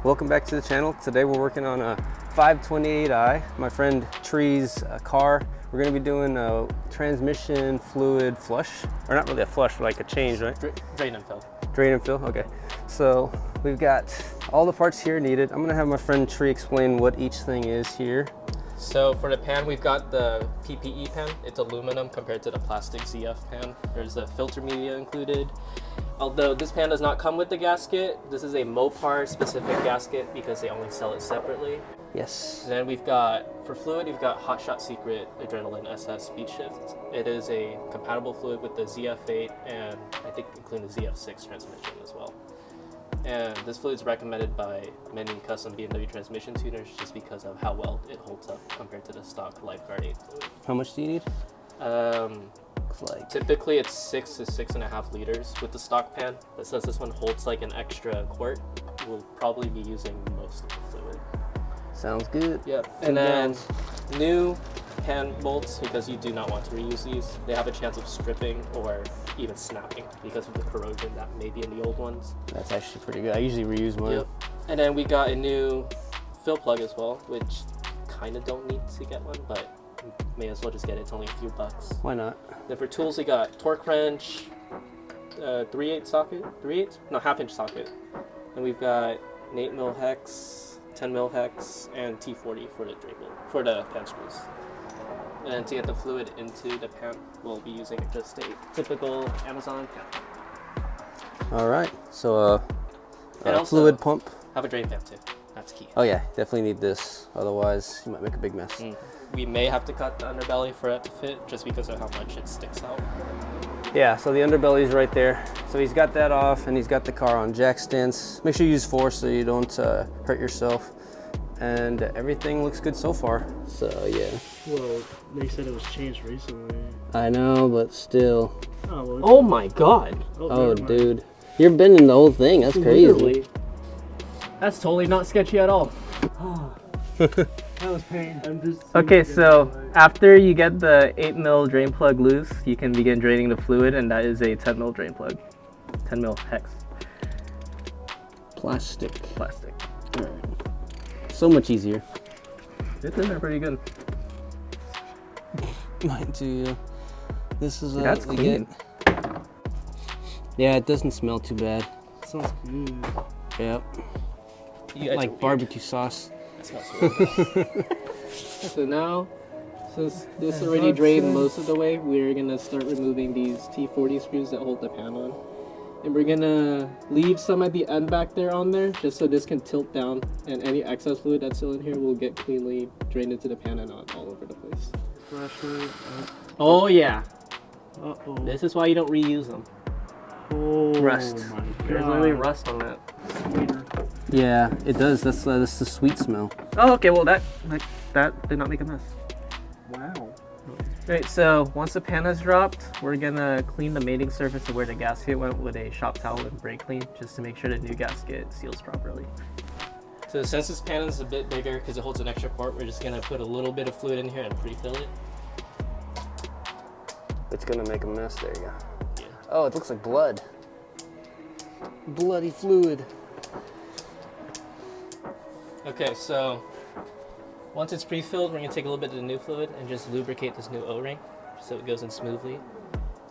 Welcome back to the channel. Today we're working on a 528i, my friend Tree's car. We're going to be doing a transmission fluid flush, or not really a flush, but like a change, right? Drain and fill. Drain and fill, okay. So we've got all the parts here needed. I'm going to have my friend Tree explain what each thing is here. So for the pan, we've got the PPE pan. It's aluminum compared to the plastic ZF pan. There's a filter media included. Although this pan does not come with the gasket, this is a Mopar specific gasket because they only sell it separately. Yes. And then we've got, for fluid, you've got Hot Shot Secret Adrenaline SS Speed Shift. It is a compatible fluid with the ZF8 and I think including the ZF6 transmission as well. And this fluid is recommended by many custom BMW transmission tuners just because of how well it holds up compared to the stock Lifeguard 8 fluid. How much do you need? Typically it's 6 to 6.5 liters with the stock pan, but since this one holds like an extra quart, we'll probably be using most of the fluid. Sounds good. Yep. And then new pan bolts, because you do not want to reuse these, they have a chance of stripping or even snapping because of the corrosion that may be in the old ones. That's actually pretty good. I usually reuse mine. Yep. And then we got a new fill plug as well, which kind of don't need to get one, but may as well just get it. It's only a few bucks. Why not? Then for tools, we got torque wrench, 3/8 socket, 3/8? No, 1/2-inch socket. And we've got an 8mm hex, 10mm hex, and T40 for the for the pan screws. And to get the fluid into the pan, we'll be using just a typical Amazon pan. All right. So and also fluid pump. Have a drain pan too. That's key. Oh yeah, definitely need this. Otherwise, you might make a big mess. We may have to cut the underbelly for it to fit just because of how much it sticks out. Yeah, so the underbelly is right there. So he's got that off and he's got the car on jack stands. Make sure you use force so you don't hurt yourself. And everything looks good so far. So yeah. Well, they said it was changed recently. I know, but still. Oh, well, Oh my god! Oh dude. You're bending the whole thing, that's crazy. Literally. That's totally not sketchy at all. that was pain. I'm just Okay, so after you get the 8mm drain plug loose, you can begin draining the fluid, and that is a 10mm drain plug. 10mm hex. Plastic. Plastic. Alright. So much easier. It's in there pretty good. Mine too, yeah. This is That's clean. Yeah, it doesn't smell too bad. Sounds good. Yep. Like barbecue sauce. It smells really good. So now, since this already drained most of the way, we're gonna start removing these T40 screws that hold the pan on. And we're gonna leave some at the end back there on there, just so this can tilt down, and any excess fluid that's still in here will get cleanly drained into the pan and not all over the place. Pressure. Oh yeah. Uh-oh. This is why you don't reuse them. Oh, Rust. my God. There's literally rust on that. Sweeter. Yeah, it does. That's the sweet smell. Oh, okay. Well, that did not make a mess. Wow. Alright, so once the pan has dropped, we're gonna clean the mating surface of where the gasket went with a shop towel and brake clean, just to make sure the new gasket seals properly. So since this pan is a bit bigger because it holds an extra quart, we're just gonna put a little bit of fluid in here and pre-fill it. It's gonna make a mess. There you go. Yeah. Oh, it looks like blood. Bloody fluid. Okay, so once it's pre-filled, we're gonna take a little bit of the new fluid and just lubricate this new O-ring so it goes in smoothly.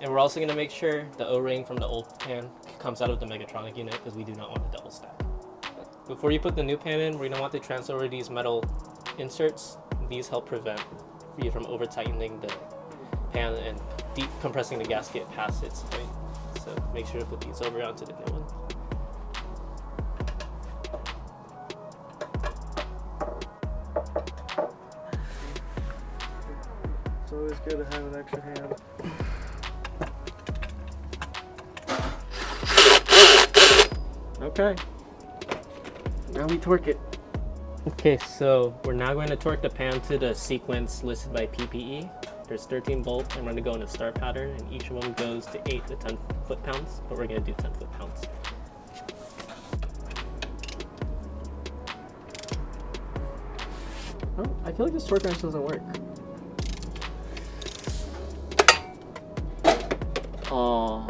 And we're also gonna make sure the O-ring from the old pan comes out of the Megatronic unit because we do not want to double stack. Before you put the new pan in, we're gonna want to transfer over these metal inserts. These help prevent you from over tightening the pan and deep compressing the gasket past its point. So make sure to put these over onto the new one. It's always good to have an extra hand. Okay. Now we torque it. Okay, so we're now going to torque the pan to the sequence listed by PPE. There's 13 bolts, and we're going to go in a star pattern, and each of them goes to 8 to 10 foot-pounds, but we're going to do 10 foot-pounds. Oh, I feel like this torque wrench doesn't work. Oh.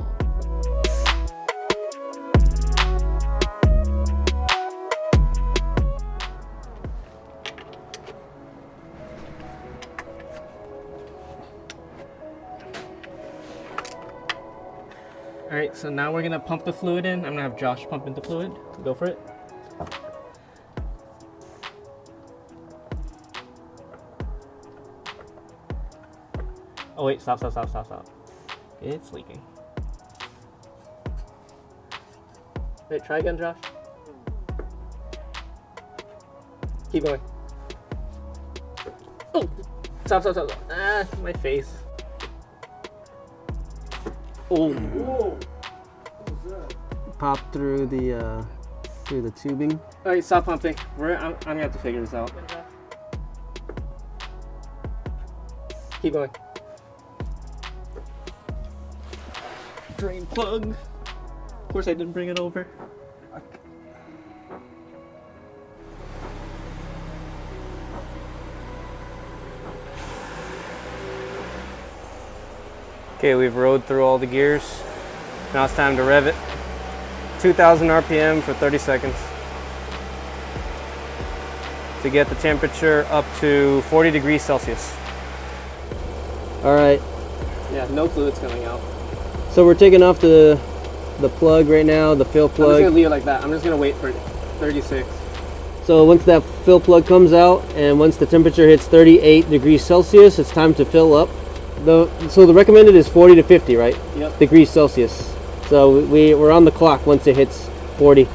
right, so now we're gonna pump the fluid in. I'm gonna have Josh pump in the fluid. Go for it. Oh wait, stop. It's leaking. Wait, try again, Josh. Keep going. Oh, stop. Ah, my face. Oh. Whoa. Pop through the tubing. All right, stop pumping. I'm gonna have to figure this out. Keep going. Drain plug. Of course, I didn't bring it over. Okay, we've rode through all the gears. Now it's time to rev it. 2,000 RPM for 30 seconds. To get the temperature up to 40 degrees Celsius. All right, Yeah, no fluid's coming out. so we're taking off the plug right now, the fill I'm just gonna plug. leave it like that. I'm just gonna wait for 36. So once that fill plug comes out and once the temperature hits 38 degrees Celsius, it's time to fill up. So the recommended is 40 to 50, right? Yep. Degrees Celsius. So we're on the clock once it hits 40.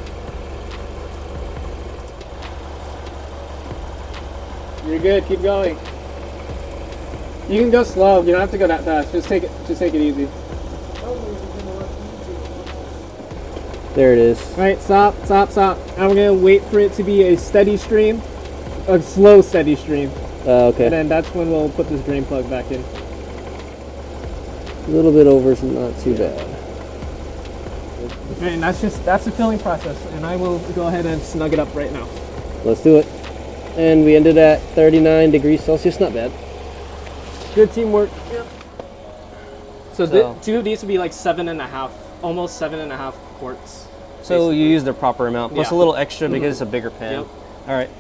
You're good. Keep going. You can go slow. You don't have to go that fast. Just take it easy. There it is. All right, stop. I'm gonna wait for it to be a steady stream, a slow steady stream, Okay. and then that's when we'll put this drain plug back in. A little bit over is not too bad. And that's the filling process, and I will go ahead and snug it up right now. Let's do it. And we ended at 39 degrees Celsius. Not bad. Good teamwork. So, So- two of these would be like 7.5, almost 7.5 quarts. So you used the proper amount, plus Yeah. a little extra because it's a bigger pan. Yep. All right.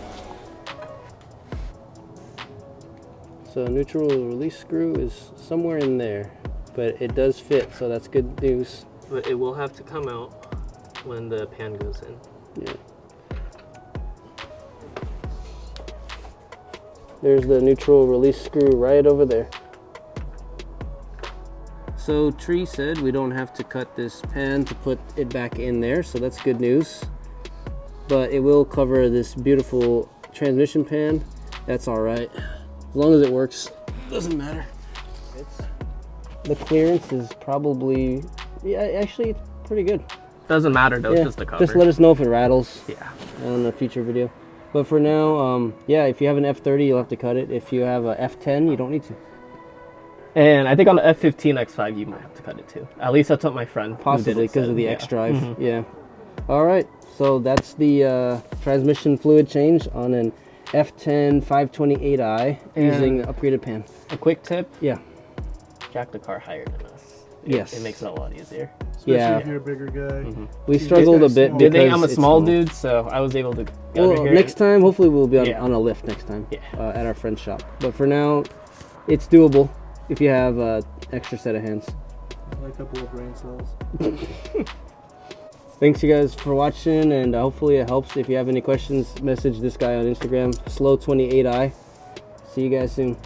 So neutral release screw is somewhere in there, but it does fit, so that's good news. But it will have to come out when the pan goes in. Yeah. There's the neutral release screw right over there. So Tree said we don't have to cut this pan to put it back in there, so that's good news. But it will cover this beautiful transmission pan. That's all right. As long as it works, doesn't matter. The clearance is probably, yeah, actually it's pretty good. Doesn't matter though, Yeah, it's just the cover. just let us know if it rattles. Yeah. On a future video. But for now, yeah, if you have an F30, you'll have to cut it. If you have a F10, you don't need to. And I think on the F15 X5 you might have to cut it too. At least that's what my friend who did Possibly it because said. of the Yeah. X drive. Mhm. Yeah. All right. So that's the transmission fluid change on an F10 528i using the upgraded pan. A quick tip, Yeah. jack the car higher than us. Yes. It makes it a lot easier. Especially Yeah. if you're a bigger guy. We struggled a bit small. because Good thing I'm a it's small dude, so I was able to get Well, under here. next time, hopefully we'll be Yeah. on a lift next time. Yeah. At our friend's shop. But for now, it's doable if you have an extra set of hands. Like a couple of brain cells. Thanks you guys for watching, and hopefully it helps. If you have any questions, message this guy on Instagram, slow28i. See you guys soon.